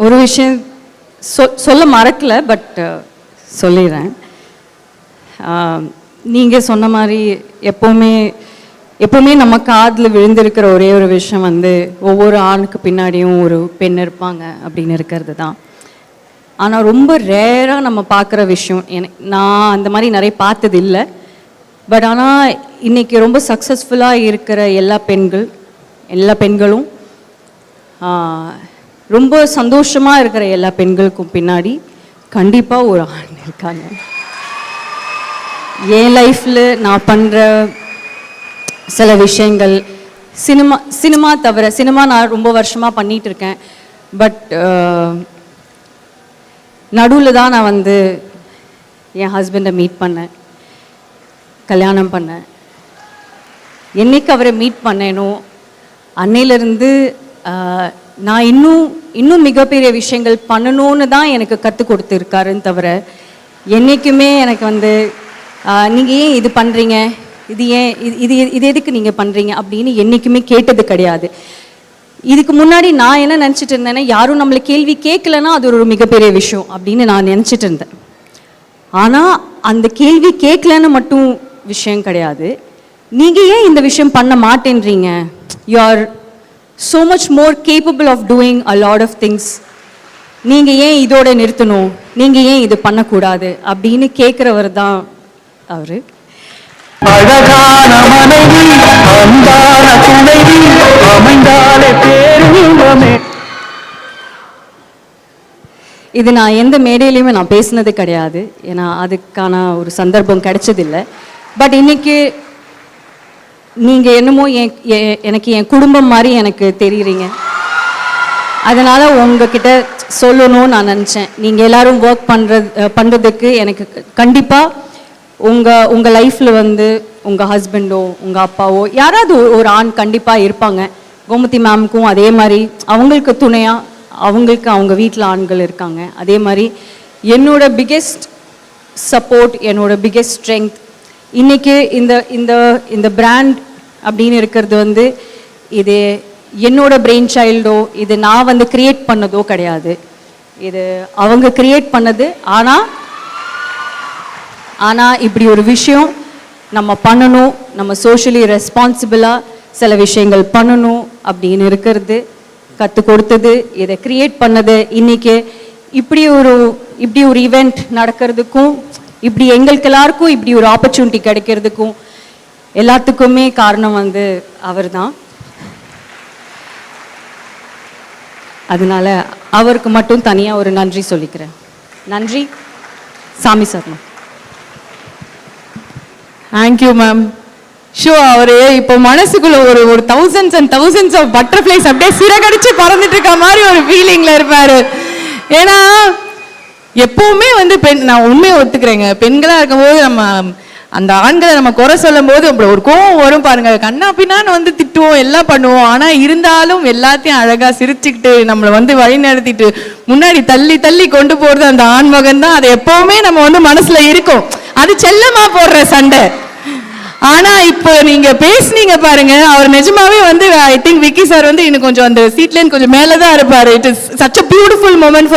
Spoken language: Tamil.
ஒரு விஷயம் சொல்ல மறக்கல, பட் சொல்லிடுறேன். நீங்கள் சொன்ன மாதிரி எப்போவுமே நம்ம காதில் விழுந்திருக்கிற ஒரே ஒரு விஷயம் வந்து ஒவ்வொரு ஆணுக்கு பின்னாடியும் ஒரு பெண் இருப்பாங்க அப்படின்னு இருக்கிறது தான். ஆனால் ரொம்ப ரேராக நம்ம பார்க்குற விஷயம், நான் அந்த மாதிரி நிறைய பார்த்தது இல்லை. பட் ஆனால் இன்றைக்கி ரொம்ப சக்ஸஸ்ஃபுல்லாக இருக்கிற எல்லா பெண்களும் ரொம்ப சந்தோஷமாக இருக்கிற எல்லா பெண்களுக்கும் பின்னாடி கண்டிப்பாக ஒரு ஆண் இருக்காங்க. என் லைஃப்பில் நான் பண்ணுற சில விஷயங்கள், சினிமா தவிர, சினிமா நான் ரொம்ப வருஷமாக பண்ணிகிட்டு இருக்கேன். பட் நடுவில் தான் நான் வந்து என் ஹஸ்பண்டை மீட் பண்ணேன், கல்யாணம் பண்ணேன். என்னைக்கு அவரை மீட் பண்ணேனோ அன்னையிலேருந்து நான் இன்னும் மிகப்பெரிய விஷயங்கள் பண்ணணும்னு தான் எனக்கு கற்றுக் கொடுத்துருக்காருன்னு தவிர என்றைக்குமே எனக்கு வந்து நீங்கள் ஏன் இது பண்ணுறீங்க, இது எதுக்கு நீங்கள் பண்ணுறீங்க அப்படின்னு என்றைக்குமே கேட்டது கிடையாது. இதுக்கு முன்னாடி நான் என்ன நினச்சிட்டு இருந்தேன்னா, யாரும் நம்மளை கேள்வி கேட்கலன்னா அது ஒரு மிகப்பெரிய விஷயம் அப்படின்னு நான் நினச்சிட்டு இருந்தேன். ஆனால் அந்த கேள்வி கேட்கலன்னு மட்டும் விஷயம் கிடையாது, நீங்கள் ஏன் இந்த விஷயம் பண்ண மாட்டேன்றீங்க, you are so much more capable of doing a lot of things, நீங்கள் ஏன் இதோட நிறுத்தணும், நீங்கள் ஏன் இது பண்ணக்கூடாது அப்படின்னு கேட்குறவர் தான் அவர். இது நான் எந்த மேடையிலையுமே நான் பேசினது கிடையாது, ஏன்னா அதுக்கான ஒரு சந்தர்ப்பம் கிடைச்சதில்லை. பட் இன்னைக்கு நீங்கள் என்னமோ எனக்கு என் குடும்பம் மாதிரி எனக்கு தெரியுறீங்க. அதனால் உங்ககிட்ட சொல்லணும்னு நான் நினச்சேன். நீங்கள் எல்லோரும் ஒர்க் பண்ணுறதுக்கு எனக்கு கண்டிப்பாக உங்கள் லைஃப்பில் வந்து உங்கள் ஹஸ்பண்டோ உங்கள் அப்பாவோ யாராவது ஒரு ஆண் கண்டிப்பாக இருப்பாங்க. கோமதி மேமுக்கும் அதே மாதிரி அவங்களுக்கு துணையாக அவங்க வீட்டில் ஆண்கள் இருக்காங்க. அதே மாதிரி என்னோட பிக்கெஸ்ட் சப்போர்ட், என்னோட பிக்கெஸ்ட் ஸ்ட்ரென்த் இன்றைக்கி இந்த பிராண்ட் அப்படின்னு இருக்கிறது வந்து இது என்னோட பிரெயின் சைல்டோ, இது நான் வந்து கிரியேட் பண்ணதோ கிடையாது, இது அவங்க கிரியேட் பண்ணது. ஆனால் இப்படி ஒரு விஷயம் நம்ம பண்ணணும், நம்ம சோஷியலி ரெஸ்பான்சிபிளாக சில விஷயங்கள் பண்ணணும் அப்படின்னு இருக்கிறது கற்றுக் கொடுத்தது, இதை கிரியேட் பண்ணது. இன்றைக்கி இப்படி ஒரு ஈவெண்ட் நடக்கிறதுக்கும், இப்படி எங்களுக்கு எல்லாருக்கும் இப்படி ஒரு ஆப்பர்ச்சுனிட்டி கிடைக்கிறதுக்கும் எல்லாத்துக்குமே காரணம் வந்து அவர் தான். அதனால அவருக்கு மட்டும் தனியாக ஒரு நன்றி சொல்லிக்கிறேன். நன்றி Sami Sharma. Thank you ma'am. So அவர் இப்போ மனசுக்குள்ள ஒரு thousands and thousands of butterflies அப்படியே சிறகடிச்சு பறந்துட்டு இருக்க மாதிரி ஒரு ஃபீலிங்ல இருப்பாரு. ஏன்னா எப்பவுமே வந்து நான் உண்மையை ஒத்துக்கிறேங்க, பெண்களாக இருக்கும்போது நம்ம அந்த ஆண்களை நம்ம குறை சொல்லும் போது அப்படி ஒரு கோவம் வரும் பாருங்க, கண்ணா பின்னான்னு வந்து திட்டுவோம், எல்லாம் பண்ணுவோம். ஆனால் இருந்தாலும் எல்லாத்தையும் அழகாக சிரிச்சுக்கிட்டு நம்மளை வந்து வழி நடத்திட்டு முன்னாடி தள்ளி கொண்டு போகிறது அந்த ஆண்மகன் தான். அது எப்பவுமே நம்ம வந்து மனசுல இருக்கும். அது செல்லமா போடுற சண்டை. ஆனா இப்போ நீங்க பேசுனீங்க பாருங்க, அவர் நிஜமாவே வந்து ஐ திங்க் விக்கி சார் வந்து இன்னும் கொஞ்சம் அந்த சீட்லேருந்து கொஞ்சம் மேலே தான் இருப்பாரு. It is such a beautiful moment for